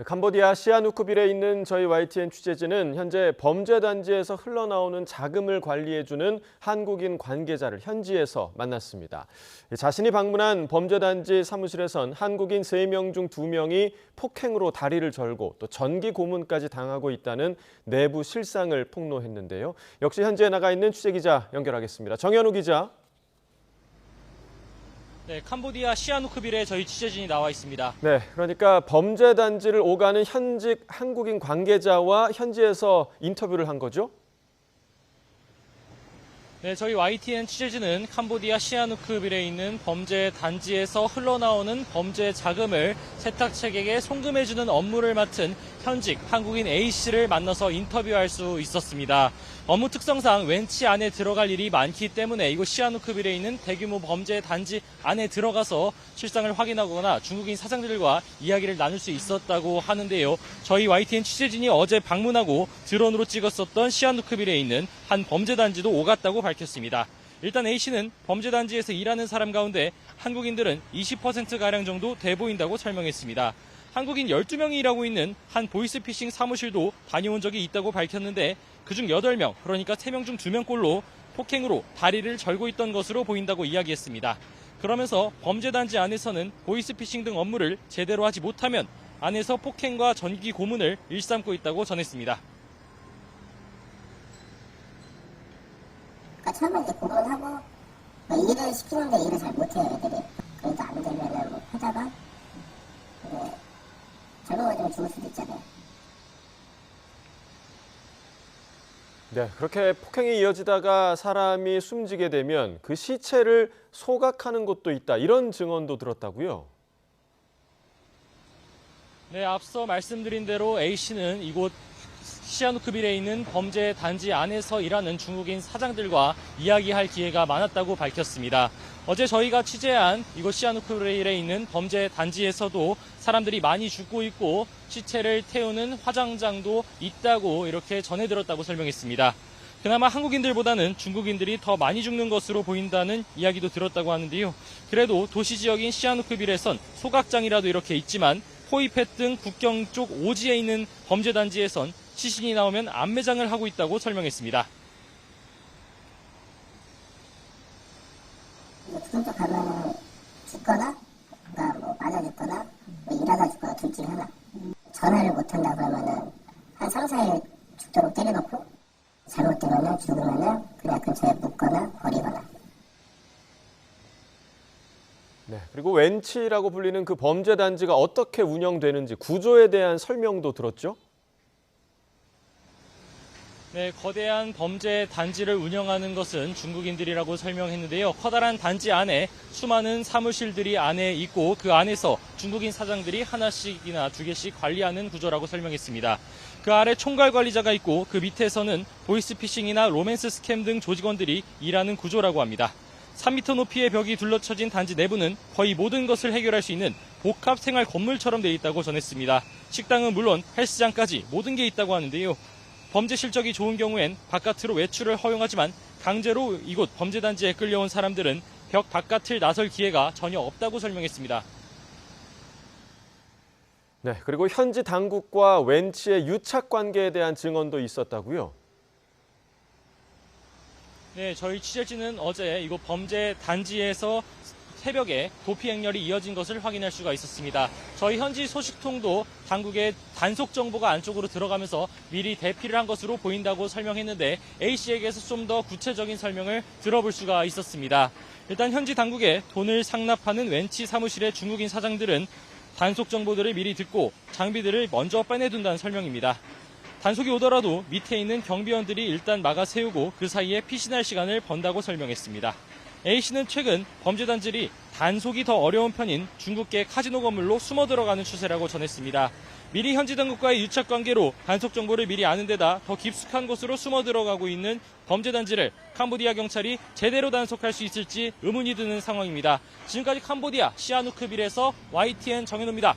캄보디아 시아누쿠빌에 있는 저희 YTN 취재진은 현재 범죄 단지에서 흘러나오는 자금을 관리해주는 한국인 관계자를 현지에서 만났습니다. 자신이 방문한 범죄 단지 사무실에선 한국인 3명 중 2명이 폭행으로 다리를 절고 또 전기 고문까지 당하고 있다는 내부 실상을 폭로했는데요. 역시 현지에 나가 있는 취재기자 연결하겠습니다. 정현우 기자. 네, 캄보디아 시아누쿠빌에 저희 취재진이 나와 있습니다. 네, 그러니까 범죄 단지를 오가는 현직 한국인 관계자와 현지에서 인터뷰를 한 거죠? 네, 저희 YTN 취재진은 캄보디아 시아누쿠빌에 있는 범죄 단지에서 흘러나오는 범죄 자금을 세탁책에게 송금해주는 업무를 맡은 현직 한국인 A씨를 만나서 인터뷰할 수 있었습니다. 업무 특성상 웬치 안에 들어갈 일이 많기 때문에 이곳 시아누쿠빌에 있는 대규모 범죄 단지 안에 들어가서 실상을 확인하거나 중국인 사장들과 이야기를 나눌 수 있었다고 하는데요. 저희 YTN 취재진이 어제 방문하고 드론으로 찍었었던 시아누쿠빌에 있는 한 범죄 단지도 오갔다고 밝혔습니다. 일단 A씨는 범죄 단지에서 일하는 사람 가운데 한국인들은 20%가량 정도 돼 보인다고 설명했습니다. 한국인 12명이 일하고 있는 한 보이스피싱 사무실도 다녀온 적이 있다고 밝혔는데 그중 8명, 그러니까 3명 중 2명꼴로 폭행으로 다리를 절고 있던 것으로 보인다고 이야기했습니다. 그러면서 범죄 단지 안에서는 보이스피싱 등 업무를 제대로 하지 못하면 안에서 폭행과 전기 고문을 일삼고 있다고 전했습니다. 처음에 이제 고문하고 일을 시키는데 일을 잘 못해요, 애들이. 그래도 안 되면은 뭐 하다가 잘못하면 죽을 수도 있잖아요. 네, 그렇게 폭행이 이어지다가 사람이 숨지게 되면 그 시체를 소각하는 곳도 있다. 이런 증언도 들었다고요? 네, 앞서 말씀드린 대로 A씨는 이곳 시아누쿠빌에 있는 범죄 단지 안에서 일하는 중국인 사장들과 이야기할 기회가 많았다고 밝혔습니다. 어제 저희가 취재한 이곳 시아누쿠빌에 있는 범죄 단지에서도 사람들이 많이 죽고 있고 시체를 태우는 화장장도 있다고 이렇게 전해 들었다고 설명했습니다. 그나마 한국인들보다는 중국인들이 더 많이 죽는 것으로 보인다는 이야기도 들었다고 하는데요. 그래도 도시 지역인 시아누쿠빌에선 소각장이라도 이렇게 있지만 호이팻 등 국경 쪽 오지에 있는 범죄 단지에선 시신이 나오면 안매장을 하고 있다고 설명했습니다. 죽은 쪽 가면 죽거나, 뭐 맞아 죽거나, 뭐 일하다 죽거나 둘 중에 하나. 전화를 못한다 그러면은 한 3, 4일 죽도록 때려놓고 잘못되면은 죽으면은 그냥 근처에 묻거나 버리거나. 네, 그리고 웬치라고 불리는 그 범죄 단지가 어떻게 운영되는지 구조에 대한 설명도 들었죠? 네, 거대한 범죄 단지를 운영하는 것은 중국인들이라고 설명했는데요. 커다란 단지 안에 수많은 사무실들이 안에 있고 그 안에서 중국인 사장들이 하나씩이나 2개씩 관리하는 구조라고 설명했습니다. 그 아래 총괄 관리자가 있고 그 밑에서는 보이스피싱이나 로맨스 스캠 등 조직원들이 일하는 구조라고 합니다. 3m 높이의 벽이 둘러쳐진 단지 내부는 거의 모든 것을 해결할 수 있는 복합 생활 건물처럼 되어 있다고 전했습니다. 식당은 물론 헬스장까지 모든 게 있다고 하는데요. 범죄 실적이 좋은 경우엔 바깥으로 외출을 허용하지만 강제로 이곳 범죄 단지에 끌려온 사람들은 벽 바깥을 나설 기회가 전혀 없다고 설명했습니다. 네, 그리고 현지 당국과 웬치의 유착 관계에 대한 증언도 있었다고요? 네, 저희 취재진은 어제 이곳 범죄 단지에서 새벽에 도피 행렬이 이어진 것을 확인할 수가 있었습니다. 저희 현지 소식통도 당국의 단속 정보가 안쪽으로 들어가면서 미리 대피를 한 것으로 보인다고 설명했는데 A씨에게서 좀 더 구체적인 설명을 들어볼 수가 있었습니다. 일단 현지 당국에 돈을 상납하는 웬치 사무실의 중국인 사장들은 단속 정보들을 미리 듣고 장비들을 먼저 빼내둔다는 설명입니다. 단속이 오더라도 밑에 있는 경비원들이 일단 막아 세우고 그 사이에 피신할 시간을 번다고 설명했습니다. A씨는 최근 범죄 단지들이 단속이 더 어려운 편인 중국계 카지노 건물로 숨어 들어가는 추세라고 전했습니다. 미리 현지 당국과의 유착 관계로 단속 정보를 미리 아는 데다 더 깊숙한 곳으로 숨어 들어가고 있는 범죄 단지를 캄보디아 경찰이 제대로 단속할 수 있을지 의문이 드는 상황입니다. 지금까지 캄보디아 시아누쿠빌에서 YTN 정현우입니다.